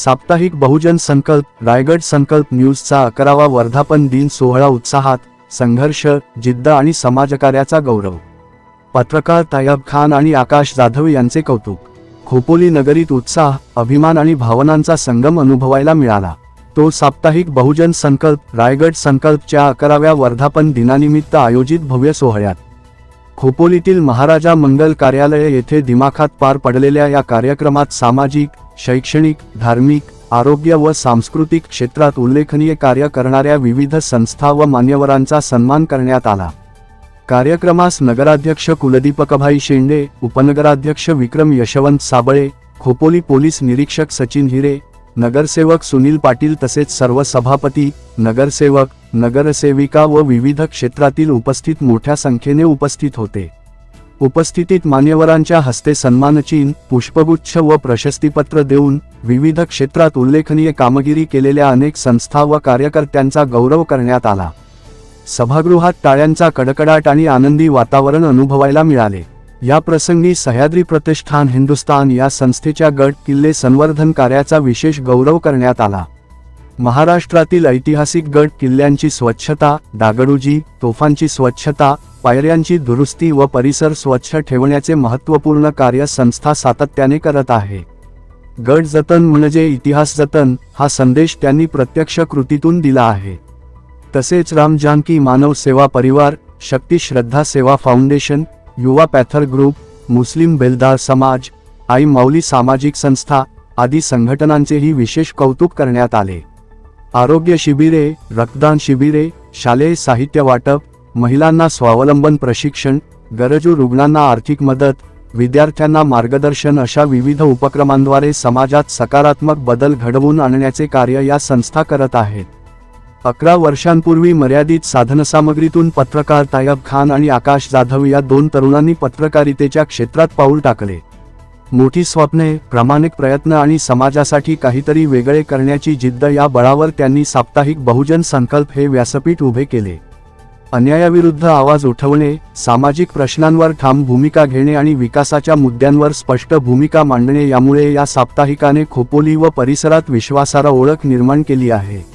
साप्ताहिक बहुजन संकल्प रायगड संकल्प न्यूजचा 11वा वर्धापन दिन सोहळा उत्साहात, संघर्ष, जिद्द आणि समाजकार्याचा गौरव. पत्रकार तायब खान आणि आकाश जाधव यांचे कौतुक. खोपोली नगरीत उत्साह, अभिमान आणि भावनांचा संगम अनुभवायला मिळाला. तो साप्ताहिक बहुजन संकल्प रायगड संकल्पच्या 11व्या वर्धापन दिनानिमित्त आयोजित भव्य सोहळ्यात. खोपोलीतील महाराजा मंगल कार्यालय येथे दिमाखात पार पडलेल्या या कार्यक्रमात सामाजिक, शैक्षणिक, धार्मिक, आरोग्य व सांस्कृतिक क्षेत्रात उल्लेखनीय कार्य करणाऱ्या विविध संस्था व मान्यवरांचा सन्मान करण्यात आला. कार्यक्रमास नगराध्यक्ष कुलदीपकभाई शेंडे, उपनगराध्यक्ष विक्रम यशवंत साबळे, खोपोली पोलीस निरीक्षक सचिन हिरे, नगरसेवक सुनील पाटील तसेच सर्व सभापती, नगरसेवक, नगरसेविका व विविध क्षेत्रातील उपस्थित मोठ्या संख्येने उपस्थित होते. उपस्थितीत मान्यवरांच्या हस्ते सन्मानचिन्ह, पुष्पगुच्छ व प्रशस्तीपत्र देऊन विविध क्षेत्रात उल्लेखनीय कामगिरी केलेल्या अनेक संस्था व कार्यकर्त्यांचा गौरव करण्यात आला. सभागृहात टाळ्यांचा कडकडाट आणि आनंदी वातावरण अनुभवायला मिळाले. या प्रसंगी सह्याद्री प्रतिष्ठान हिंदुस्थान या संस्थेच्या गड किल्ले संवर्धन कार्याचा विशेष गौरव करण्यात आला. महाराष्ट्रातील ऐतिहासिक गड किल्ल्यांची स्वच्छता, दागडूजी, तोफांची स्वच्छता, पायऱ्यांची दुरुस्ती व परिसर स्वच्छ ठेवण्याचे महत्त्वपूर्ण कार्य संस्था सातत्याने करत आहे. गड जतन म्हणजे इतिहास जतन हा संदेश त्यांनी प्रत्यक्ष कृतीतून दिला आहे. तसेच राम जानकी मानव सेवा परिवार, शक्ती श्रद्धा सेवा फाउंडेशन, युवा पॅथर ग्रुप, मुस्लिम बेलदार समाज, आई माऊली सामाजिक संस्था आदी संघटनांचेही विशेष कौतुक करण्यात आले. आरोग्य शिबिरे, रक्तदान शिबिरे, शालेय साहित्य वाटप, महिलांना स्वावलंबन प्रशिक्षण, गरजू रुग्णांना आर्थिक मदत, विद्यार्थ्यांना मार्गदर्शन अशा विविध उपक्रमांद्वारे समाजात सकारात्मक बदल घडवून आणण्याचे कार्य या संस्था करत आहेत. 11 वर्षांपूर्वी मर्यादित साधनसामग्रीतून पत्रकार तायब खान आणि आकाश जाधव या दोन तरुणांनी पत्रकारितेच्या क्षेत्रात पाऊल टाकले. मोठी स्वप्ने, प्रामाणिक प्रयत्न आणि समाजासाठी काहीतरी वेगळे करण्याची जिद्द या बळावर त्यांनी साप्ताहिक बहुजन संकल्प हे व्यासपीठ उभे केले. अन्यायाविरुद्ध आवाज उठवणे, सामाजिक प्रश्नांवर ठाम भूमिका घेणे आणि विकासाच्या मुद्द्यांवर स्पष्ट भूमिका मांडणे यामुळे या साप्ताहिकाने खोपोली व परिसरात विश्वासार्ह ओळख निर्माण केली आहे.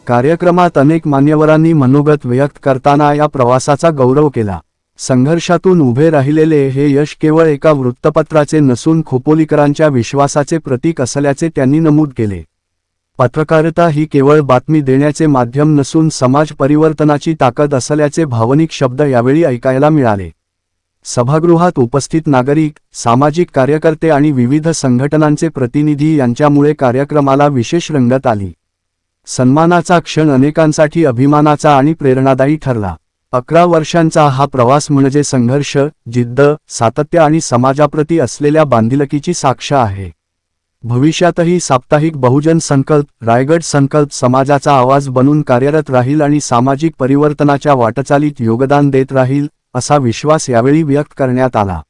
कार्यक्रमात अनेक मान्यवरांनी मनोगत व्यक्त करताना या प्रवासाचा गौरव केला. संघर्षातून उभे राहिलेले हे यश केवळ एका वृत्तपत्राचे नसून खोपोलीकरांच्या विश्वासाचे प्रतीक असल्याचे त्यांनी नमूद केले. पत्रकारिता ही केवळ बातमी देण्याचे माध्यम नसून समाज परिवर्तनाची ताकद असल्याचे भावनिक शब्द यावेळी ऐकायला मिळाले. सभागृहात उपस्थित नागरिक, सामाजिक कार्यकर्ते आणि विविध संघटनांचे प्रतिनिधी यांच्यामुळे कार्यक्रमाला विशेष रंगत आली. सन्मानाचा क्षण अनेकांसाठी अभिमानाचा आणि प्रेरणादायी ठरला. 11 वर्षांचा हा प्रवास म्हणजे संघर्ष, जिद्द, सातत्य आणि समाजाप्रती असलेल्या बांधिलकीची साक्ष आहे. भविष्यातही साप्ताहिक बहुजन संकल्प रायगड संकल्प समाजाचा आवाज बनून कार्यरत राहील आणि सामाजिक परिवर्तनाच्या वाटचालीत योगदान देत राहील, असा विश्वास यावेळी व्यक्त करण्यात आला.